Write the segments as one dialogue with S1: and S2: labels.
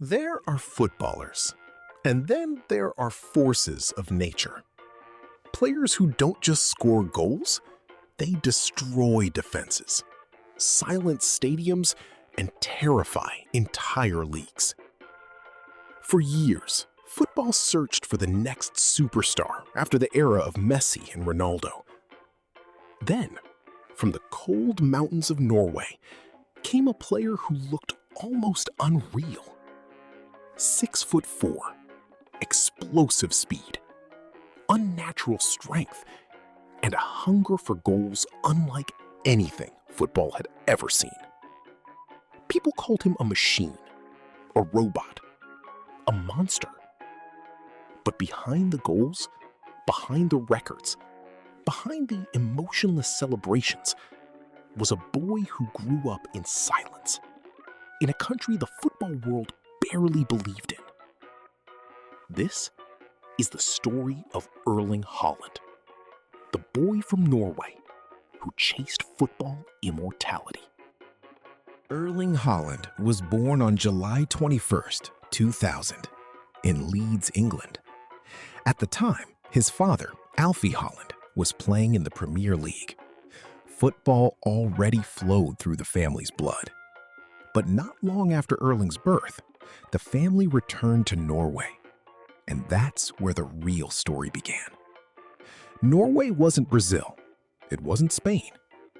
S1: There are footballers, and then there are forces of nature. Players who don't just score goals, they destroy defenses, silence stadiums, and terrify entire leagues. For years, football searched for the next superstar after the era of Messi and Ronaldo. Then, from the cold mountains of Norway, came a player who looked almost unreal. 6'4", explosive speed, unnatural strength, and a hunger for goals unlike anything football had ever seen. People called him a machine, a robot, a monster. But behind the goals, behind the records, behind the emotionless celebrations, was a boy who grew up in silence, in a country the football world barely believed in. This is the story of Erling Haaland, the boy from Norway who chased football immortality.
S2: Erling Haaland was born on July 21st, 2000, in Leeds, England. At the time, his father, Alfie Haaland, was playing in the Premier League. Football already flowed through the family's blood. But not long after Erling's birth, the family returned to Norway. And that's where the real story began. Norway wasn't Brazil. It wasn't Spain.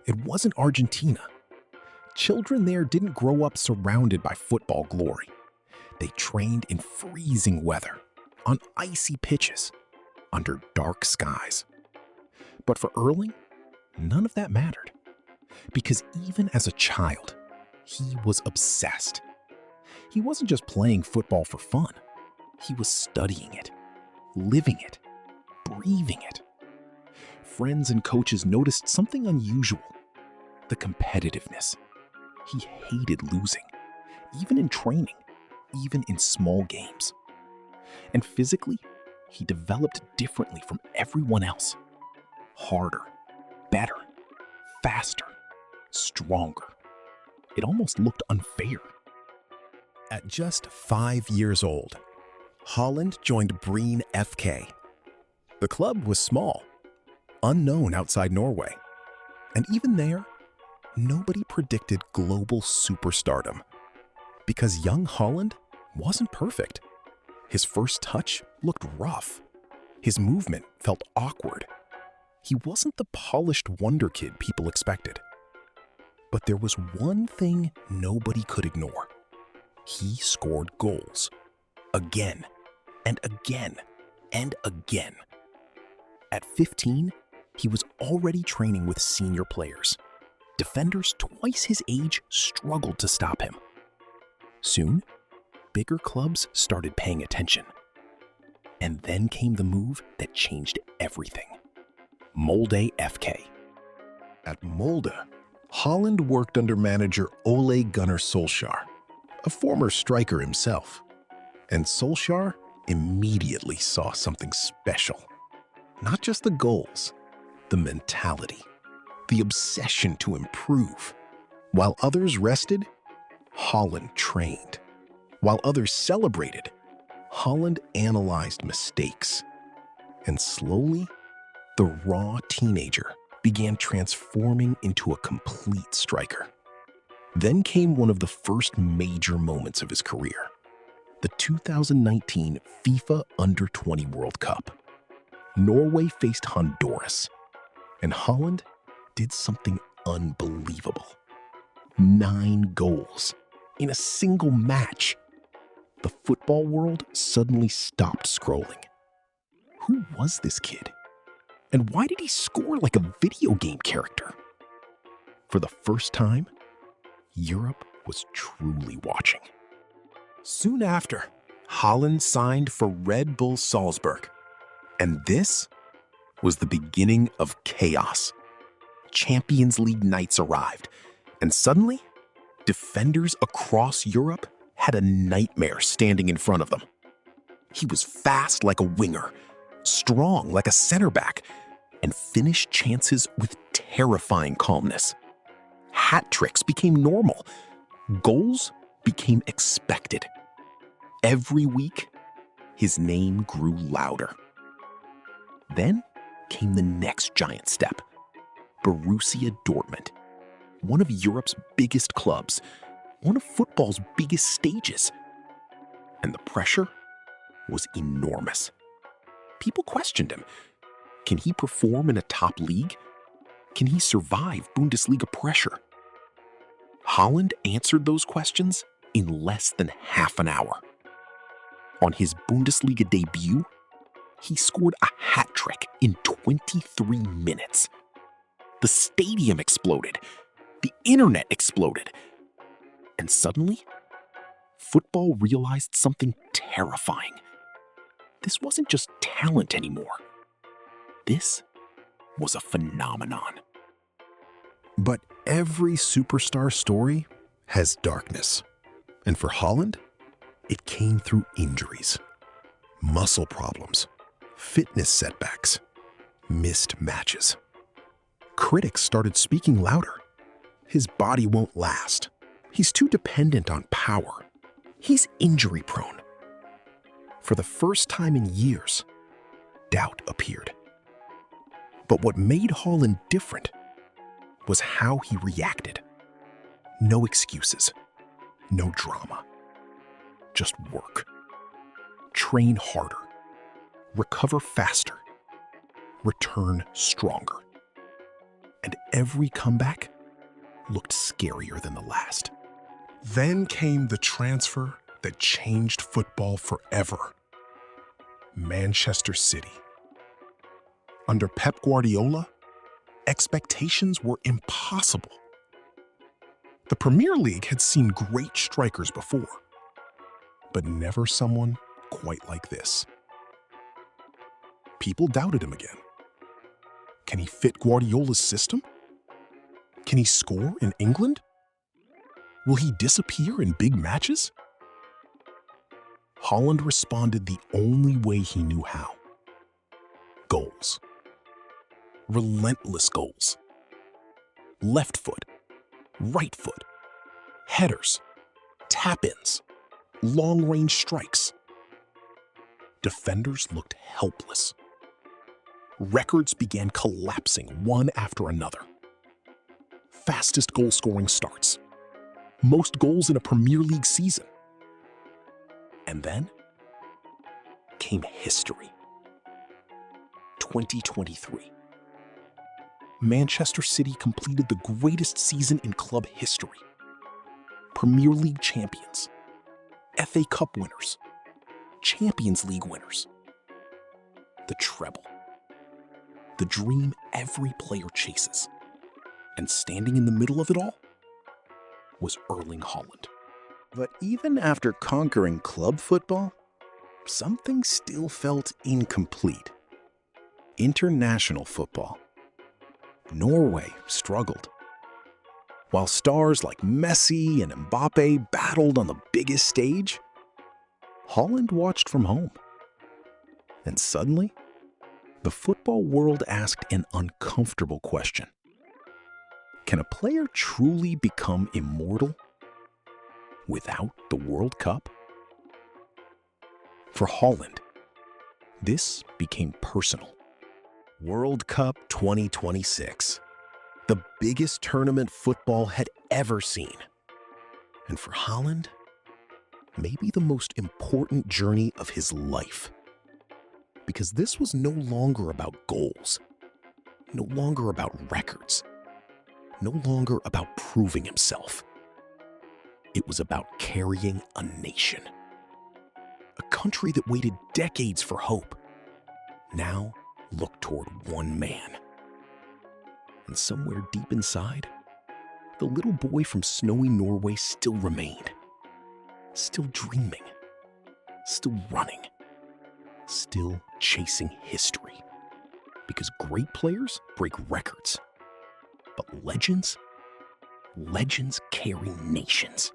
S2: It wasn't Argentina. Children there didn't grow up surrounded by football glory. They trained in freezing weather, on icy pitches, under dark skies. But for Erling, none of that mattered. Because even as a child, he was obsessed. He wasn't just playing football for fun. He was studying it, living it, breathing it. Friends and coaches noticed something unusual: the competitiveness. He hated losing, even in training, even in small games. And physically, he developed differently from everyone else. Harder, better, faster, stronger. It almost looked unfair. At just 5 years old, Haaland joined Breen FK. The club was small, unknown outside Norway. And even there, nobody predicted global superstardom. Because young Haaland wasn't perfect. His first touch looked rough. His movement felt awkward. He wasn't the polished wonder kid people expected. But there was one thing nobody could ignore. He scored goals. Again, and again, and again. At 15, he was already training with senior players. Defenders twice his age struggled to stop him. Soon, bigger clubs started paying attention. And then came the move that changed everything. Molde FK. At Molde, Haaland worked under manager Ole Gunnar Solskjaer, a former striker himself. And Solskjaer immediately saw something special. Not just the goals, the mentality, the obsession to improve. While others rested, Haaland trained. While others celebrated, Haaland analyzed mistakes. And slowly, the raw teenager began transforming into a complete striker. Then came one of the first major moments of his career, the 2019 FIFA Under-20 World Cup. Norway faced Honduras, and Haaland did something unbelievable. 9 goals in a single match. The football world suddenly stopped scrolling. Who was this kid? And why did he score like a video game character? For the first time, Europe was truly watching. Soon after, Haaland signed for Red Bull Salzburg. And this was the beginning of chaos. Champions League nights arrived, and suddenly, defenders across Europe had a nightmare standing in front of them. He was fast like a winger, strong like a center back, and finished chances with terrifying calmness. Hat tricks became normal. Goals became expected.
S1: Every week, his name grew louder. Then came the next giant step. Borussia Dortmund, one of Europe's biggest clubs, one of football's biggest stages. And the pressure was enormous. People questioned him. Can he perform in a top league? Can he survive Bundesliga pressure? Haaland answered those questions in less than half an hour. On his Bundesliga debut, he scored a hat trick in 23 minutes. The stadium exploded. The internet exploded. And suddenly, football realized something terrifying. This wasn't just talent anymore. This was a phenomenon.
S2: But every superstar story has darkness. And for Haaland, it came through injuries, muscle problems, fitness setbacks, missed matches. Critics started speaking louder. His body won't last. He's too dependent on power. He's injury prone. For the first time in years, doubt appeared. But what made Haaland different was how he reacted. No excuses, no drama. Just work. Train harder. Recover faster. Return stronger. And every comeback looked scarier than the last. Then came the transfer that changed football forever. Manchester City. Under Pep Guardiola, expectations were impossible. The Premier League had seen great strikers before, but never someone quite like this. People doubted him again. Can he fit Guardiola's system? Can he score in England? Will he disappear in big matches? Haaland responded the only way he knew how. Goals. Relentless goals. Left foot, right foot, headers, tap-ins, long-range strikes. Defenders looked helpless. Records began collapsing one after another. Fastest goal-scoring starts. Most goals in a Premier League season. And then came history. 2023. Manchester City completed the greatest season in club history. Premier League champions, FA Cup winners, Champions League winners. The treble. The dream every player chases. And standing in the middle of it all was Erling Haaland.
S1: But even after conquering club football, something still felt incomplete. International football. Norway struggled. While stars like Messi and Mbappe battled on the biggest stage, Haaland watched from home. And suddenly, the football world asked an uncomfortable question. Can a player truly become immortal without the World Cup? For Haaland, this became personal. World Cup 2026, the biggest tournament football had ever seen. And for Haaland, maybe the most important journey of his life. Because this was no longer about goals, no longer about records, no longer about proving himself. It was about carrying a nation. A country that waited decades for hope, now looked toward one man. And somewhere deep inside, the little boy from snowy Norway still remained. Still dreaming, still running, still chasing history. Because great players break records, but legends carry nations.